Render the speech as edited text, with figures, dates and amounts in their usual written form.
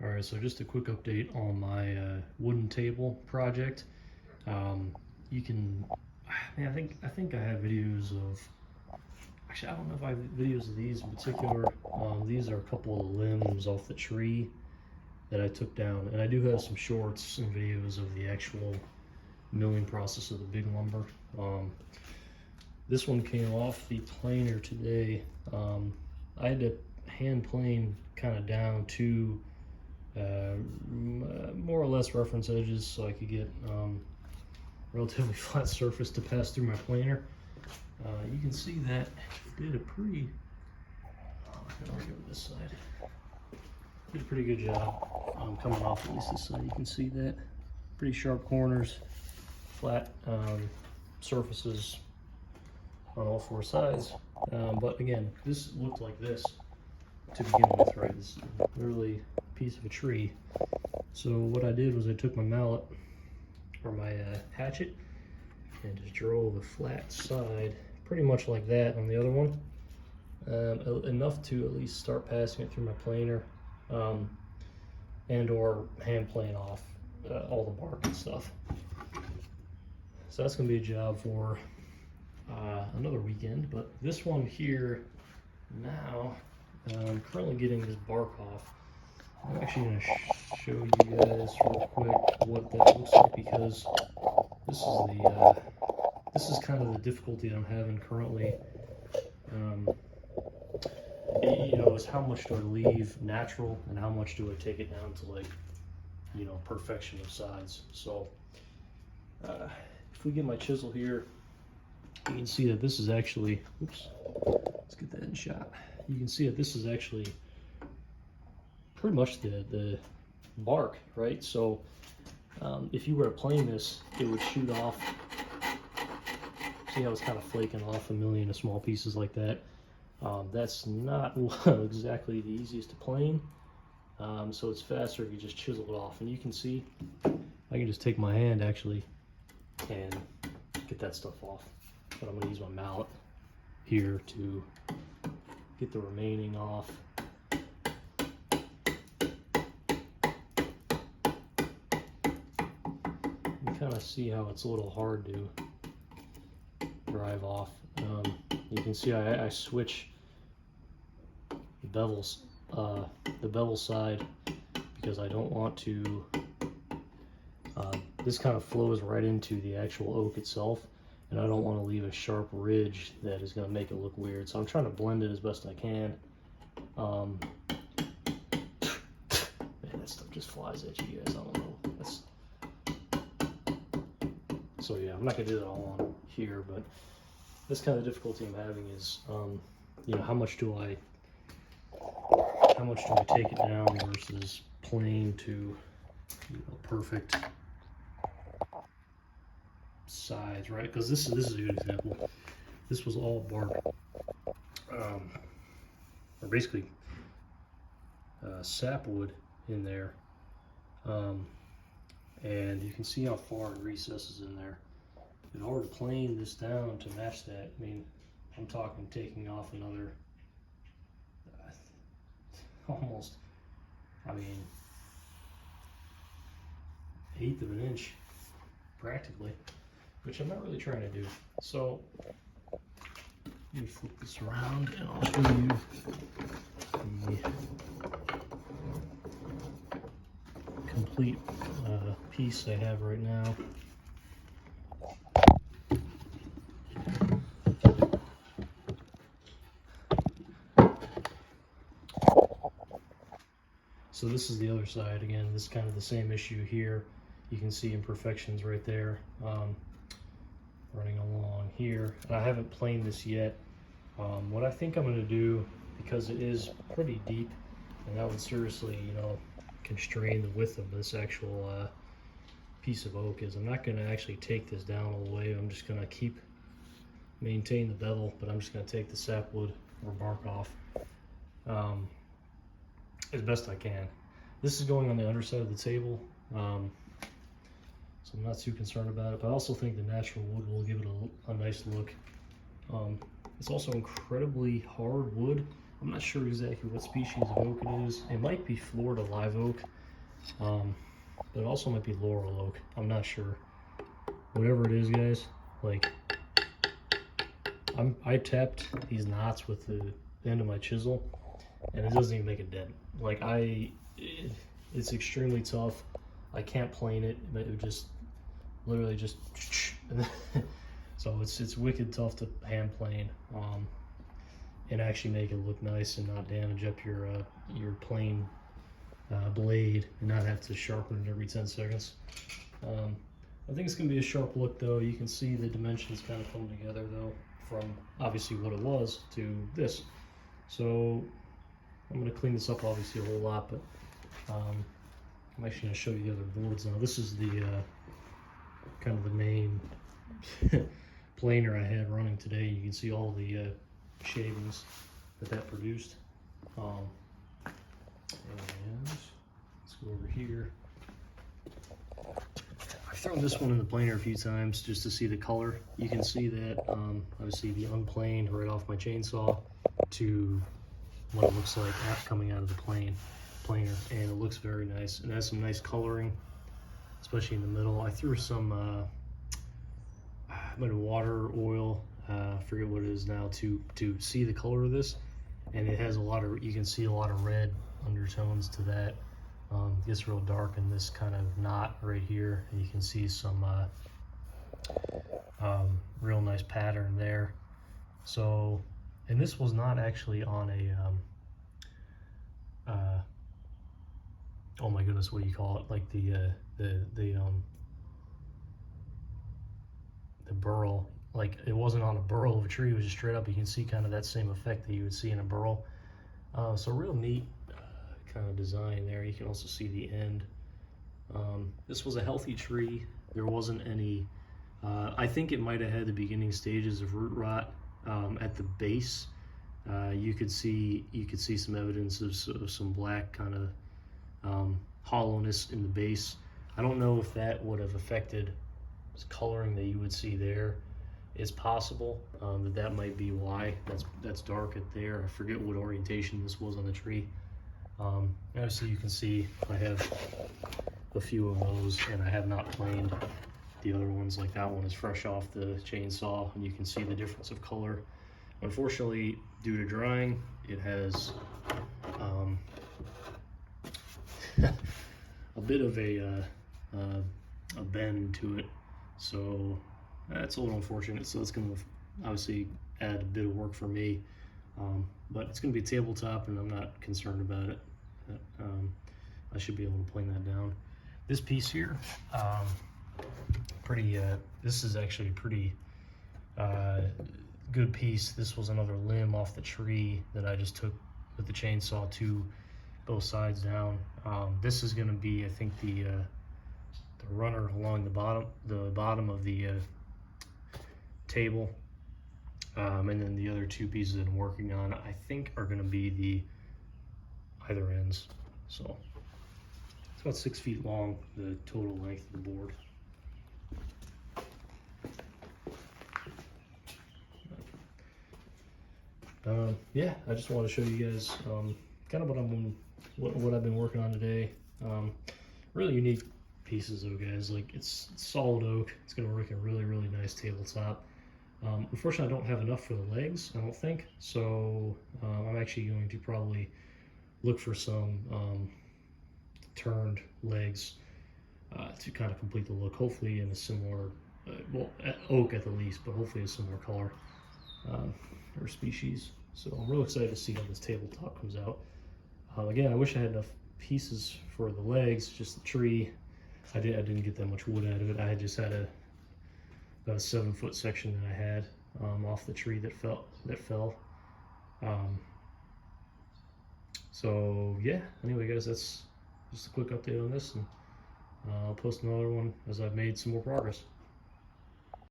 All right, so just a quick update on my wooden table project. You can, man, I think I have videos of. Actually, I don't know if I have videos of these in particular. These are a couple of limbs off the tree that I took down, and I do have some shorts and videos of the actual milling process of the big lumber. This one came off the planer today. I had to hand plane kind of down to more or less reference edges so I could get relatively flat surface to pass through my planer. You can see that did a pretty, I'll go to this side, did a pretty good job coming off at least this side. You can see that, pretty sharp corners, flat surfaces on all four sides. But again, this looked like this to begin with, right? This is literally a piece of a tree. So what I did was I took my mallet or my hatchet and just drove a flat side pretty much like that on the other one, enough to at least start passing it through my planer, and or hand plane off all the bark and stuff. So that's going to be a job for another weekend. But this one here now, I'm currently getting this bark off. I'm actually going to show you guys real quick what that looks like, because this is kind of the difficulty that I'm having currently. You know, is how much do I leave natural and how much do I take it down to, like, you know, perfection of sides. So if we get my chisel here, you can see that this is actually, oops, let's get that in shot. You can see that this is actually pretty much the bark, right? So if you were to plane this, it would shoot off. See how it's kind of flaking off a million of small pieces like that? That's not exactly the easiest to plane. So it's faster if you just chisel it off. And you can see, I can just take my hand actually and get that stuff off. But I'm going to use my mallet here to get the remaining off. You kind of see how it's a little hard to drive off. You can see I switch the bevels, the bevel side, because I don't want to. This kind of flows right into the actual oak itself, and I don't want to leave a sharp ridge that is going to make it look weird. So I'm trying to blend it as best I can. Man, that stuff just flies at you guys. I don't know. So yeah, I'm not gonna do that all on here, but this kind of difficulty I'm having is, you know, how much do I take it down versus plane to, you know, perfect size, right? Because this is a good example. This was all bark, or basically sapwood in there, and you can see how far it recesses in there. If I were to plane this down to match that, I mean, I'm talking taking off another almost, I mean, 1/8 of an inch practically, which I'm not really trying to do. So let me flip this around and I'll show you the complete piece I have right now. So this is the other side. Again, this is kind of the same issue here. You can see imperfections right there, running along here. And I haven't planed this yet. What I think I'm going to do, because it is pretty deep, and that would seriously, you know, constrain the width of this actual piece of oak, is I'm not going to actually take this down all the way. I'm just going to maintain the bevel, but I'm just going to take the sapwood or bark off as best I can. This is going on the underside of the table, so I'm not too concerned about it, but I also think the natural wood will give it a nice look. It's also incredibly hard wood, I'm not sure exactly what species of oak it is. It might be Florida live oak, but it also might be laurel oak. I'm not sure. Whatever it is, guys, like I tapped these knots with the end of my chisel, and it doesn't even make a dent. Like it's extremely tough. I can't plane it, but it would just literally just so it's wicked tough to hand plane and actually make it look nice and not damage up your plane blade and not have to sharpen it every 10 seconds. I think it's gonna be a sharp look though. You can see the dimensions kind of come together though from obviously what it was to this. So I'm gonna clean this up obviously a whole lot, but I'm actually gonna show you the other boards now. This is the kind of the main planer I had running today. You can see all the shavings that produced. And let's go over here. I've thrown this one in the planer a few times just to see the color. You can see that obviously the unplaned right off my chainsaw to what it looks like coming out of the planer, and it looks very nice. It has some nice coloring, especially in the middle. I threw some water, oil, I forget what it is now, to see the color of this, and it has a lot of, you can see a lot of red undertones to that. It gets real dark in this kind of knot right here, and you can see some real nice pattern there. So, and this was not actually on a oh my goodness, what do you call it, like the burl. Like, it wasn't on a burl of a tree, it was just straight up. You can see kind of that same effect that you would see in a burl. So real neat kind of design there. You can also see the end. This was a healthy tree. There wasn't any, I think it might have had the beginning stages of root rot at the base. You could see some evidence of some black kind of hollowness in the base. I don't know if that would have affected coloring that you would see there. It's possible that might be why that's dark at there. I forget what orientation this was on the tree. Obviously you can see I have a few of those, and I have not planed the other ones. Like that one is fresh off the chainsaw, and you can see the difference of color. Unfortunately, due to drying, it has a bit of a bend to it, so that's a little unfortunate. So it's going to obviously add a bit of work for me, but it's going to be tabletop, and I'm not concerned about it. I should be able to plane that down. This piece here, this is actually a pretty good piece. This was another limb off the tree that I just took with the chainsaw to both sides down. This is going to be, I think, the runner along the bottom of the table, and then the other two pieces that I'm working on, I think, are going to be the either ends. So it's about 6 feet long, the total length of the board. Yeah, I just want to show you guys kind of what I've been working on today. Really unique pieces though, guys. Like, it's solid oak. It's going to work a really, really nice tabletop. Unfortunately, I don't have enough for the legs, I don't think. So I'm actually going to probably look for some turned legs to kind of complete the look. Hopefully in a similar, well, oak at the least, but hopefully a similar color or species. So I'm real excited to see how this tabletop comes out. Again, I wish I had enough pieces for the legs, just the tree. I didn't get that much wood out of it. I just had about a 7-foot section that I had off the tree that fell. So yeah, anyway guys, that's just a quick update on this, and I'll post another one as I've made some more progress.